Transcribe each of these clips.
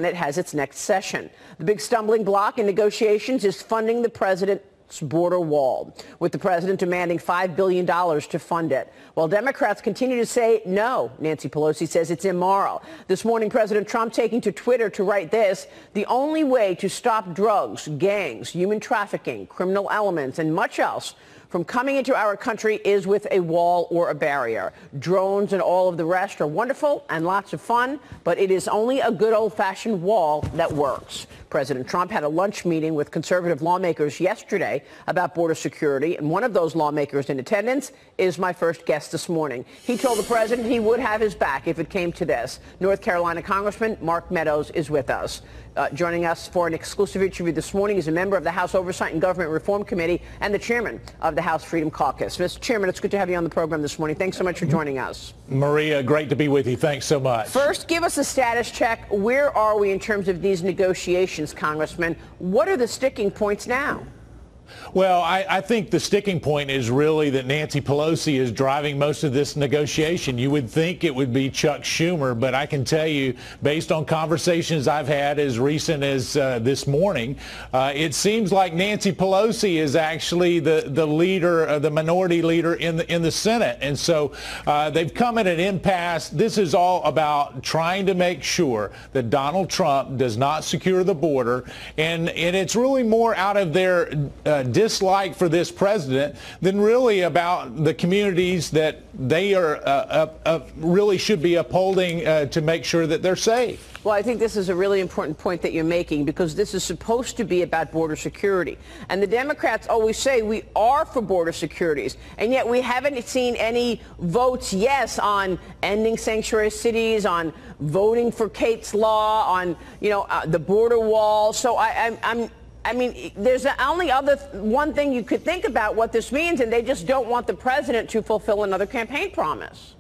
It has its next session. The big stumbling block in negotiations is funding the president's border wall, with the president demanding $5 billion to fund it. While Democrats continue to say no, Nancy Pelosi says it's immoral. This morning, President Trump taking to Twitter to write this: the only way to stop drugs, gangs, human trafficking, criminal elements, and much else from coming into our country is with a wall or a barrier. Drones and all of the rest are wonderful and lots of fun, but it is only a good old-fashioned wall that works. President Trump had a lunch meeting with conservative lawmakers yesterday about border security, and one of those lawmakers in attendance is my first guest this morning. He told the president he would have his back if it came to this. North Carolina Congressman Mark Meadows is with us. Joining us for an exclusive interview this morning is a member of the House Oversight and Government Reform Committee and the chairman of the House Freedom Caucus. Mr. Chairman, it's good to have you on the program this morning. Thanks so much for joining us. Maria, great to be with you. Thanks so much. First, give us a status check. Where are we in terms of these negotiations, Congressman? What are the sticking points now? Well, I think the sticking point is really that Nancy Pelosi is driving most of this negotiation. You would think it would be Chuck Schumer, but I can tell you, based on conversations I've had as recent as this morning, it seems like Nancy Pelosi is actually the leader, the minority leader in the Senate. And so they've come at an impasse. This is all about trying to make sure that Donald Trump does not secure the border. And it's really more out of their dislike for this president than really about the communities that they are really should be upholding to make sure that they're safe. Well, I think this is a really important point that you're making, because this is supposed to be about border security. And the Democrats always say we are for border securities, and yet we haven't seen any votes yes on ending sanctuary cities, on voting for Kate's Law, on the border wall. So I mean, there's the only other one thing you could think about what this means, and they just don't want the president to fulfill another campaign promise.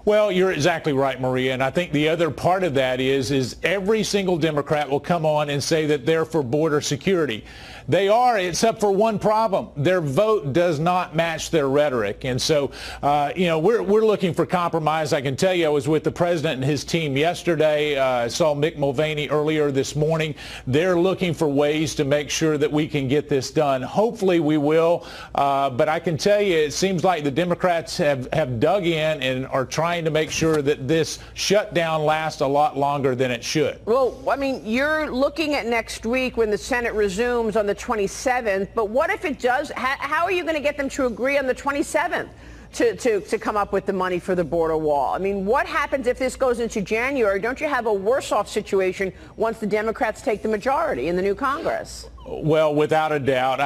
Well, you're exactly right, Maria. And I think the other part of that is every single Democrat will come on and say that they're for border security. They are, except for one problem. Their vote does not match their rhetoric. And so, we're looking for compromise. I can tell you I was with the president and his team yesterday. I saw Mick Mulvaney earlier this morning. They're looking for ways to make sure that we can get this done. Hopefully we will. But I can tell you it seems like the Democrats have dug in and are trying to make sure that this shutdown lasts a lot longer than it should. Well, I mean, you're looking at next week when the Senate resumes on the 27th, but what if it does? How are you going to get them to agree on the 27th to come up with the money for the border wall? I mean, what happens if this goes into January? Don't you have a worse off situation once the Democrats take the majority in the new Congress? Well, without a doubt,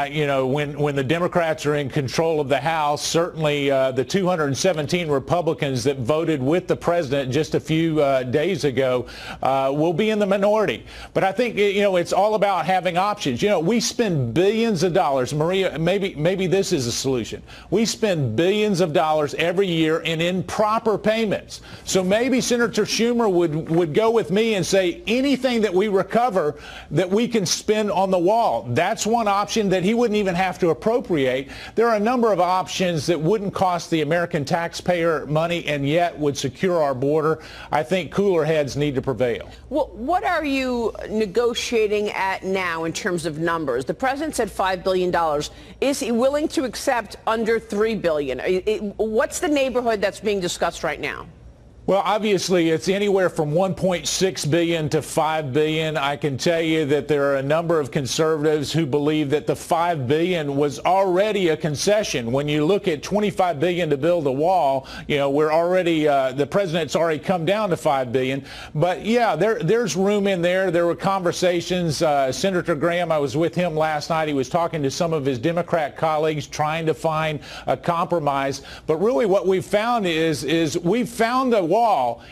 when the Democrats are in control of the House, certainly the 217 Republicans that voted with the president just a few days ago will be in the minority. But I think, it's all about having options. We spend billions of dollars. Maria, maybe this is a solution. We spend billions of dollars every year in improper payments. So maybe Senator Schumer would go with me and say anything that we recover that we can spend on the wall. That's one option that he wouldn't even have to appropriate. There are a number of options that wouldn't cost the American taxpayer money and yet would secure our border. I think cooler heads need to prevail. Well, what are you negotiating at now in terms of numbers? The president said $5 billion. Is he willing to accept under $3 billion? What's the neighborhood that's being discussed right now? Well, obviously, it's anywhere from $1.6 billion to $5 billion. I can tell you that there are a number of conservatives who believe that the $5 billion was already a concession. When you look at $25 billion to build a wall, we're already, the president's already come down to $5 billion. But, yeah, there's room in there. There were conversations. Senator Graham, I was with him last night. He was talking to some of his Democrat colleagues trying to find a compromise. But really what we've found is we've found a wall.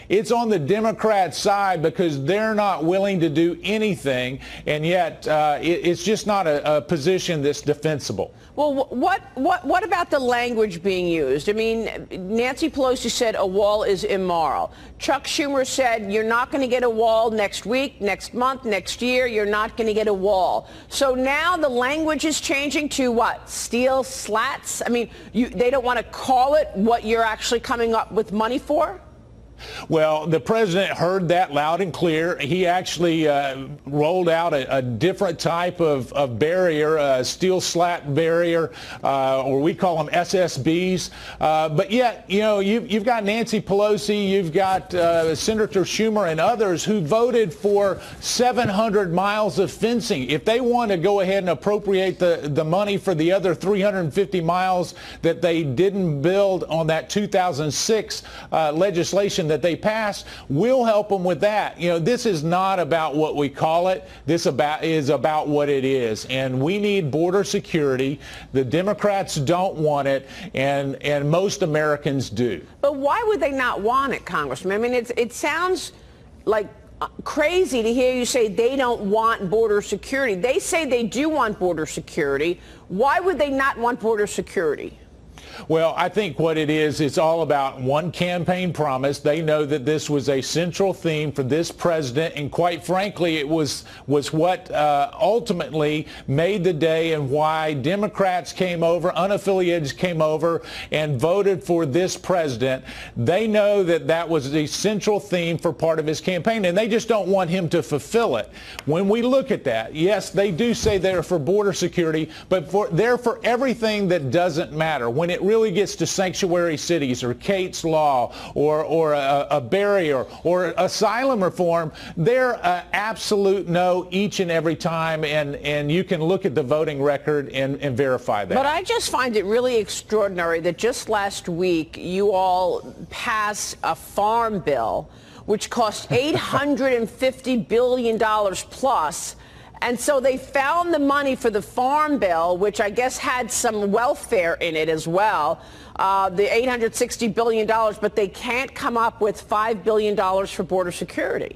It's on the Democrat side because they're not willing to do anything, and yet it's just not a position that's defensible. Well, what about the language being used? I mean, Nancy Pelosi said a wall is immoral. Chuck Schumer said you're not going to get a wall next week, next month, next year. You're not going to get a wall. So now the language is changing to what? Steel slats? I mean, they don't want to call it what you're actually coming up with money for? Well, the president heard that loud and clear. He actually rolled out a different type of barrier, a steel slat barrier, or we call them SSBs. But yet, you know, you've got Nancy Pelosi, you've got Senator Schumer and others who voted for 700 miles of fencing. If they want to go ahead and appropriate the money for the other 350 miles that they didn't build on that 2006 legislation that they passed, we'll help them with that. You know, this is not about what we call it. This is about what it is. And we need border security. The Democrats don't want it, and most Americans do. But why would they not want it, Congressman? I mean, it sounds like crazy to hear you say they don't want border security. They say they do want border security. Why would they not want border security? Well, I think what it is, it's all about one campaign promise. They know that this was a central theme for this president, and quite frankly, it was what ultimately made the day and why Democrats came over, unaffiliated came over, and voted for this president. They know that that was the central theme for part of his campaign, and they just don't want him to fulfill it. When we look at that, yes, they do say they're for border security, but they're for everything that doesn't matter. When it really gets to sanctuary cities or Kate's Law or a barrier or asylum reform, they're absolute no each and every time, and you can look at the voting record and verify that. But I just find it really extraordinary that just last week you all passed a farm bill which cost $850 billion plus. And so they found the money for the farm bill, which I guess had some welfare in it as well, the $860 billion, but they can't come up with $5 billion for border security.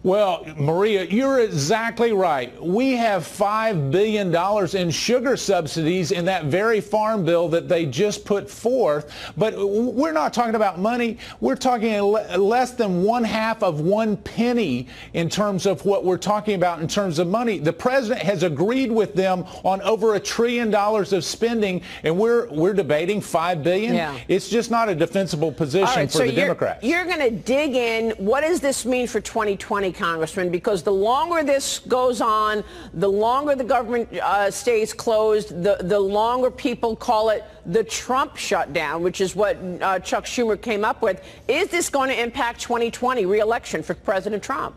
Well, Maria, you're exactly right. We have $5 billion in sugar subsidies in that very farm bill that they just put forth. But we're not talking about money. We're talking less than 1/2 of 1 penny in terms of what we're talking about in terms of money. The president has agreed with them on over $1 trillion of spending, and we're debating $5 billion. Yeah. It's just not a defensible position for the Democrats. You're going to dig in. What does this mean for 2020? Congressman, because the longer this goes on, the longer the government stays closed, the longer people call it the Trump shutdown, which is what Chuck Schumer came up with. Is this going to impact 2020 re-election for President Trump?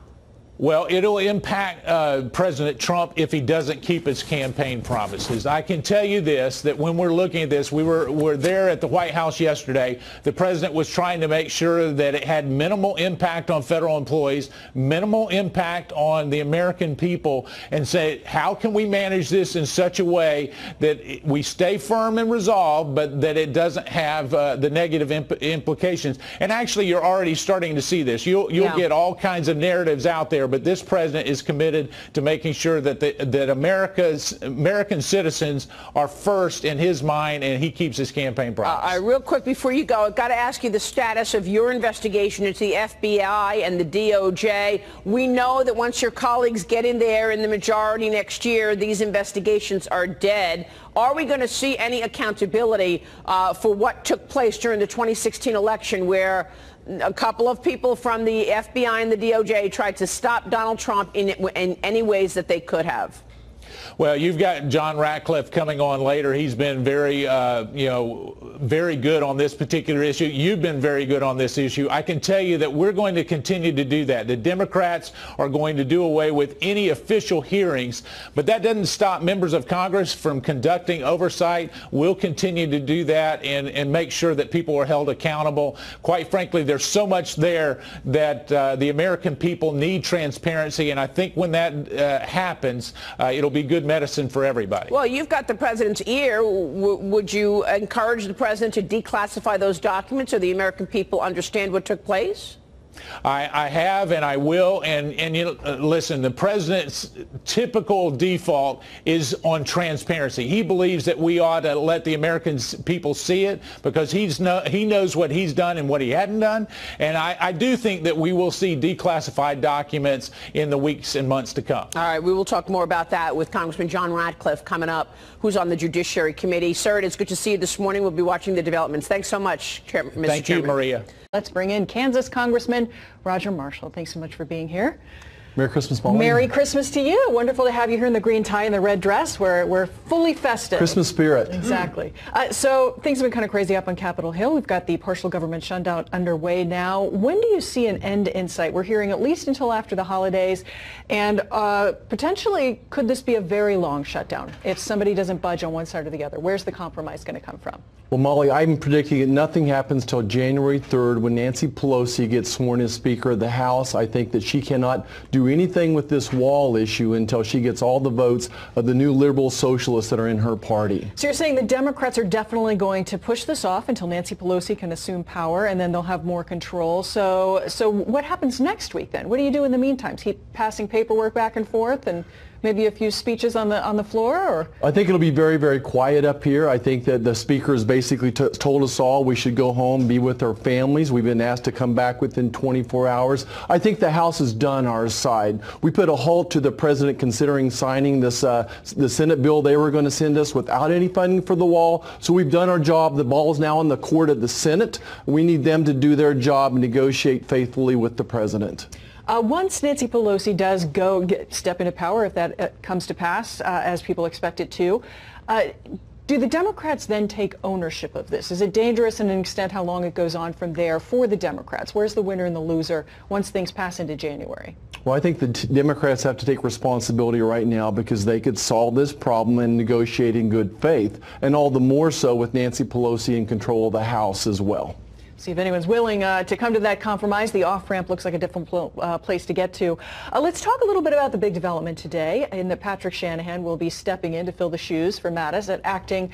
Well, it'll impact President Trump if he doesn't keep his campaign promises. I can tell you this, that when we're looking at this, we're there at the White House yesterday. The president was trying to make sure that it had minimal impact on federal employees, minimal impact on the American people, and say, how can we manage this in such a way that we stay firm and resolved, but that it doesn't have the negative implications. And actually, you're already starting to see this. You'll get all kinds of narratives out there, but this president is committed to making sure that that American citizens are first in his mind, and he keeps his campaign promise. Real quick before you go, I've got to ask you the status of your investigation into the FBI and the DOJ. We know that once your colleagues get in there in the majority next year, these investigations are dead. Are we going to see any accountability for what took place during the 2016 election, where a couple of people from the FBI and the DOJ tried to stop Donald Trump in any ways that they could have? Well, you've got John Ratcliffe coming on later. He's been very, very good on this particular issue. You've been very good on this issue. I can tell you that we're going to continue to do that. The Democrats are going to do away with any official hearings, but that doesn't stop members of Congress from conducting oversight. We'll continue to do that and make sure that people are held accountable. Quite frankly, there's so much there that the American people need transparency, and I think when that happens, it'll be good medicine for everybody. Well, you've got the president's ear. Would you encourage the president to declassify those documents so the American people understand what took place? I have, and I will, and you know, listen, the president's typical default is on transparency. He believes that we ought to let the American people see it because he knows what he's done and what he hadn't done, and I do think that we will see declassified documents in the weeks and months to come. All right, we will talk more about that with Congressman John Ratcliffe coming up, who's on the Judiciary Committee. Sir, it's good to see you this morning. We'll be watching the developments. Thanks so much, Mr. Chairman. Thank you, Maria. Let's bring in Kansas Congressman Roger Marshall. Thanks so much for being here. Merry Christmas, Molly. Merry Christmas to you. Wonderful to have you here in the green tie and the red dress. We're fully festive. Christmas spirit. Exactly. So things have been kind of crazy up on Capitol Hill. We've got the partial government shutdown underway now. When do you see an end in sight? We're hearing at least until after the holidays. And potentially, could this be a very long shutdown if somebody doesn't budge on one side or the other? Where's the compromise going to come from? Well, Molly, I'm predicting that nothing happens till January 3rd when Nancy Pelosi gets sworn as Speaker of the House. I think that she cannot do anything with this wall issue until she gets all the votes of the new liberal socialists that are in her party. So you're saying the Democrats are definitely going to push this off until Nancy Pelosi can assume power, and then they'll have more control. So what happens next week then? What do you do in the meantime? Keep passing paperwork back and forth and maybe a few speeches on the floor? Or? I think it'll be very, very quiet up here. I think that the Speaker has basically told us all we should go home, be with our families. We've been asked to come back within 24 hours. I think the House has done our side. We put a halt to the President considering signing this the Senate bill they were going to send us without any funding for the wall. So we've done our job. The ball is now in the court of the Senate. We need them to do their job and negotiate faithfully with the President. Once Nancy Pelosi does step into power, if that comes to pass, as people expect it to, do the Democrats then take ownership of this? Is it dangerous in an extent how long it goes on from there for the Democrats? Where's the winner and the loser once things pass into January? Well, I think the Democrats have to take responsibility right now because they could solve this problem and negotiate in good faith, and all the more so with Nancy Pelosi in control of the House as well. See if anyone's willing to come to that compromise. The off-ramp looks like a different place to get to. Let's talk a little bit about the big development today in that Patrick Shanahan will be stepping in to fill the shoes for Mattis as acting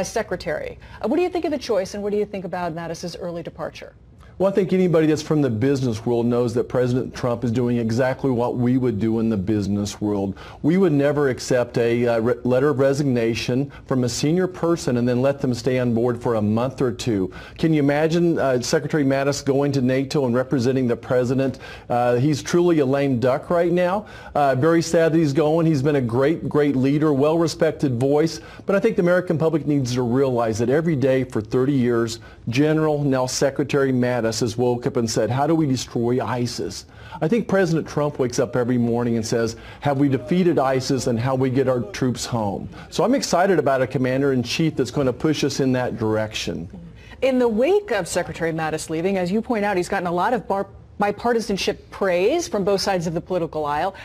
secretary. What do you think of the choice, and what do you think about Mattis's early departure? Well, I think anybody that's from the business world knows that President Trump is doing exactly what we would do in the business world. We would never accept a letter of resignation from a senior person and then let them stay on board for a month or two. Can you imagine Secretary Mattis going to NATO and representing the president? He's truly a lame duck right now. Very sad that he's going. He's been a great, great leader, well-respected voice. But I think the American public needs to realize that every day for 30 years, General, now Secretary Mattis, has woke up and said, how do we destroy ISIS? I think President Trump wakes up every morning and says, have we defeated ISIS and how we get our troops home? So I'm excited about a commander-in-chief that's going to push us in that direction. In the wake of Secretary Mattis leaving, as you point out, he's gotten a lot of bipartisanship praise from both sides of the political aisle.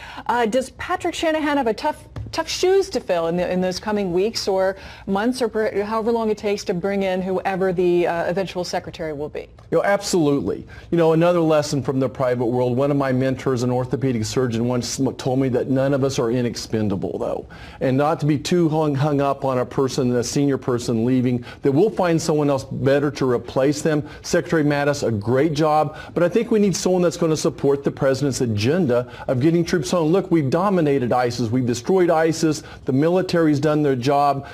Does Patrick Shanahan have a tough shoes to fill in those coming weeks or months, or however long it takes to bring in whoever the eventual secretary will be? You know, absolutely. You know, another lesson from the private world, one of my mentors, an orthopedic surgeon, once told me that none of us are inexpendable, though. And not to be too hung up on a person, a senior person leaving, that we'll find someone else better to replace them. Secretary Mattis, a great job, but I think we need someone that's going to support the president's agenda of getting troops home. Look, we've dominated ISIS. We've destroyed ISIS. The military's done their job.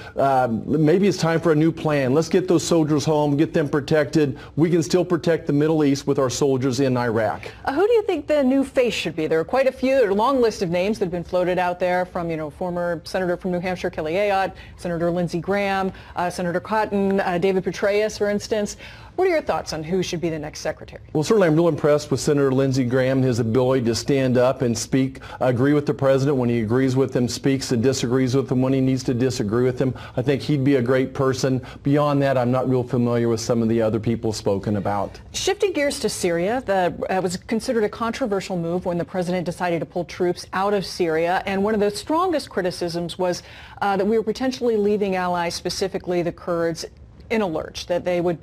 Maybe it's time for a new plan. Let's get those soldiers home, get them protected. We can still protect the Middle East with our soldiers in Iraq. Who do you think the new face should be? There are quite a few. There's a long list of names that have been floated out there from, former Senator from New Hampshire, Kelly Ayotte, Senator Lindsey Graham, Senator Cotton, David Petraeus, for instance. What are your thoughts on who should be the next secretary? Well, certainly I'm real impressed with Senator Lindsey Graham and his ability to stand up and speak, agree with the president when he agrees with him, speaks and disagrees with him when he needs to disagree with him. I think he'd be a great person. Beyond that, I'm not real familiar with some of the other people spoken about. Shifting gears to Syria, that was considered a controversial move when the president decided to pull troops out of Syria. And one of the strongest criticisms was that we were potentially leaving allies, specifically the Kurds, in a lurch, that it would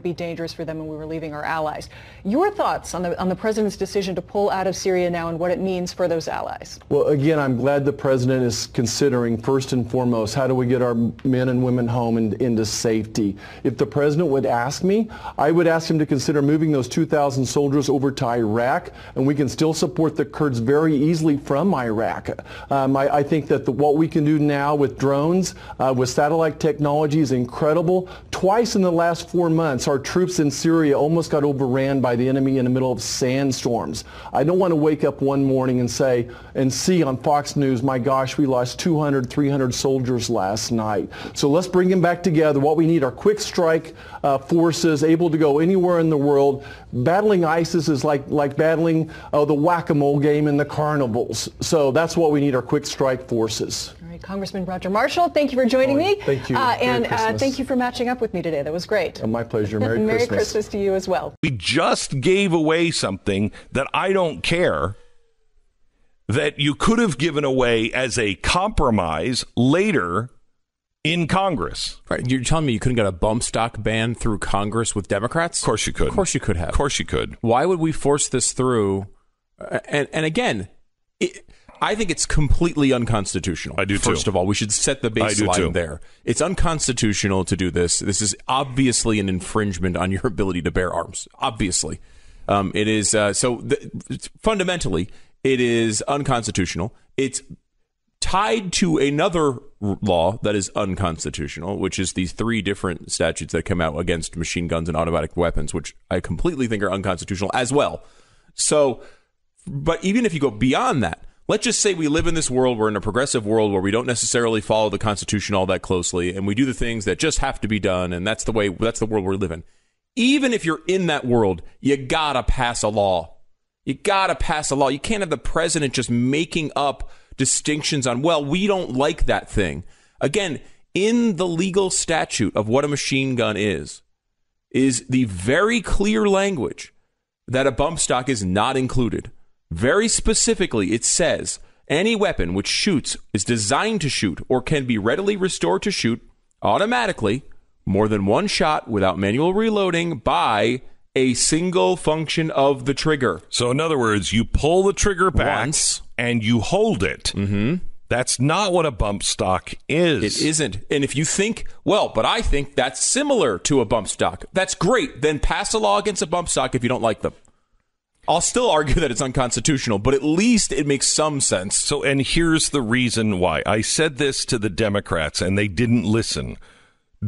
be dangerous for them and we were leaving our allies. Your thoughts on the president's decision to pull out of Syria now and what it means for those allies? Well, again, I'm glad the president is considering first and foremost, how do we get our men and women home and into safety? If the president would ask me, I would ask him to consider moving those 2,000 soldiers over to Iraq, and we can still support the Kurds very easily from Iraq. I think that what we can do now with drones, with satellite technology is incredible. Twice in the last 4 months, our troops in Syria almost got overran by the enemy in the middle of sandstorms. I don't want to wake up one morning and see on Fox News, my gosh, we lost 200, 300 soldiers last night. So let's bring them back together. What we need are quick strike forces able to go anywhere in the world. Battling ISIS is like battling the whack-a-mole game in the carnivals. So that's what we need, are quick strike forces. All right, Congressman Roger Marshall, thank you for joining me. Thank you. And thank you for matching up with me today. That was great. My pleasure. Merry Christmas. Merry Christmas to you as well. We just gave away something that I don't care that you could have given away as a compromise later in Congress. Right. You're telling me you couldn't get a bump stock ban through Congress with Democrats? Of course you could. Of course you could have. Of course you could. Why would we force this through? And again, I think it's completely unconstitutional. I do too. First of all, we should set the baseline there. It's unconstitutional to do this. This is obviously an infringement on your ability to bear arms. Obviously. It is. Fundamentally, it is unconstitutional. It's tied to another law that is unconstitutional, which is these 3 different statutes that come out against machine guns and automatic weapons, which I completely think are unconstitutional as well. So, but even if you go beyond that, let's just say we live in this world, we're in a progressive world where we don't necessarily follow the Constitution all that closely, and we do the things that just have to be done, and that's the world we live in. Even if you're in that world, you gotta pass a law. You gotta pass a law. You can't have the president just making up distinctions on, well, we don't like that thing. Again, in the legal statute of what a machine gun is the very clear language that a bump stock is not included. Very specifically, it says any weapon which shoots, is designed to shoot, or can be readily restored to shoot automatically more than one shot without manual reloading by a single function of the trigger. So in other words, you pull the trigger back once and you hold it. Mm-hmm. That's not what a bump stock is. It isn't. And if you think, well, but I think that's similar to a bump stock, that's great. Then pass a law against a bump stock if you don't like them. I'll still argue that it's unconstitutional, but at least it makes some sense. So, and here's the reason why. I said this to the Democrats, and they didn't listen.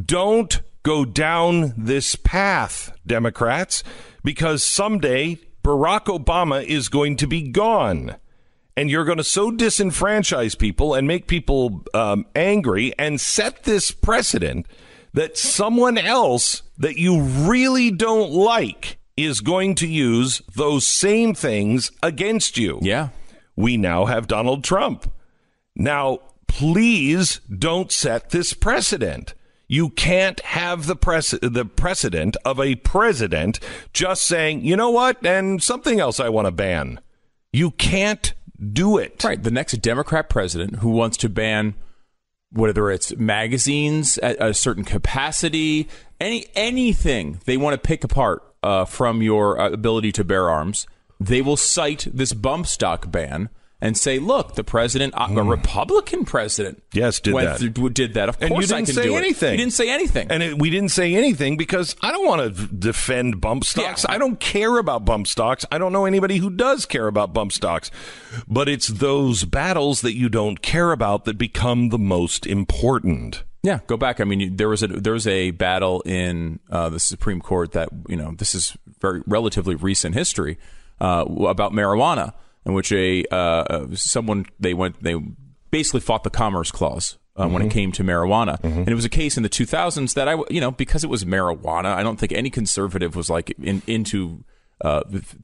Don't go down this path, Democrats, because someday Barack Obama is going to be gone. And you're going to so disenfranchise people and make people angry and set this precedent that someone else that you really don't like is going to use those same things against you. Yeah. We now have Donald Trump. Now, please don't set this precedent. You can't have the precedent of a president just saying, you know what, and something else I want to ban. You can't do it. Right. The next Democrat president who wants to ban, whether it's magazines at a certain capacity, anything they want to pick apart from your ability to bear arms, they will cite this bump stock ban and say, look, the president, a Republican president, did that. Of course I can do it. He didn't say anything. And we didn't say anything because I don't want to defend bump stocks. Yeah. I don't care about bump stocks. I don't know anybody who does care about bump stocks. But it's those battles that you don't care about that become the most important. Yeah, go back. I mean, there was a battle in the Supreme Court that, this is very relatively recent history about marijuana, in which they basically fought the Commerce Clause when it came to marijuana, and it was a case in the 2000s that because it was marijuana, I don't think any conservative was like into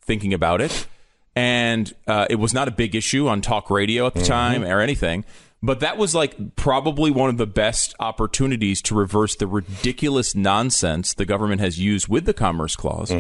thinking about it, and it was not a big issue on talk radio at the time or anything. But that was like probably one of the best opportunities to reverse the ridiculous nonsense the government has used with the Commerce Clause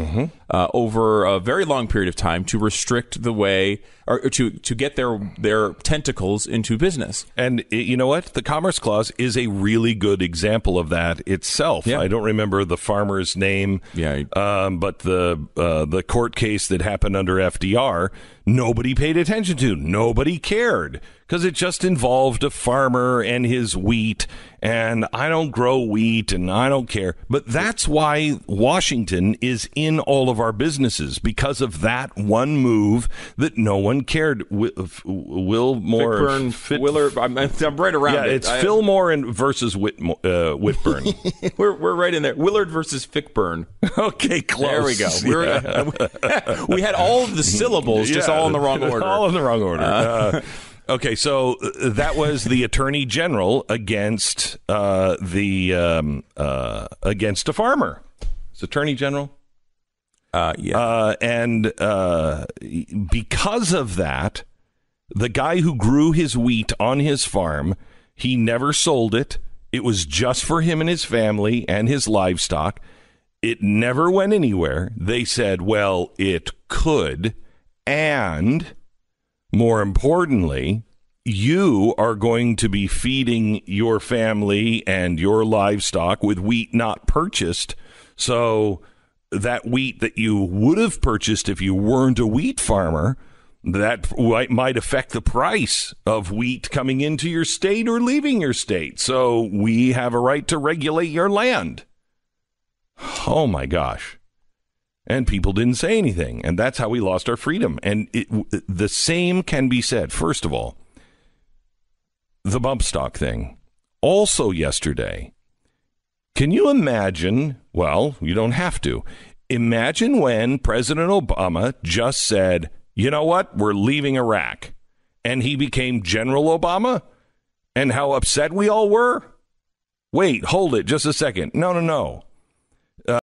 over a very long period of time to restrict the way or to get their tentacles into business. And you know what? The Commerce Clause is a really good example of that itself. Yeah. I don't remember the farmer's name, but the court case that happened under FDR, nobody paid attention to. Nobody cared because it just involved a farmer and his wheat and I don't grow wheat and I don't care. But that's why Washington is in all of our businesses, because of that one move that no one cared. Willard, I'm right around it. It's Fillmore versus Whitburn. We're right in there. Willard versus Fickburn. Okay, close. There we go. We had all of the syllables, just all in the wrong order. All in the wrong order. Okay, so that was the Attorney General against against a farmer. It's Attorney General. And because of that, the guy who grew his wheat on his farm, he never sold it. It was just for him and his family and his livestock. It never went anywhere. They said, well, it could, and more importantly, you are going to be feeding your family and your livestock with wheat not purchased. So that wheat that you would have purchased if you weren't a wheat farmer, that might affect the price of wheat coming into your state or leaving your state. So we have a right to regulate your land. Oh, my gosh. And people didn't say anything. And that's how we lost our freedom. And the same can be said, first of all, the bump stock thing. Also yesterday, can you imagine? Well, you don't have to. Imagine when President Obama just said, you know what? We're leaving Iraq. And he became General Obama? And how upset we all were? Wait, hold it just a second. No.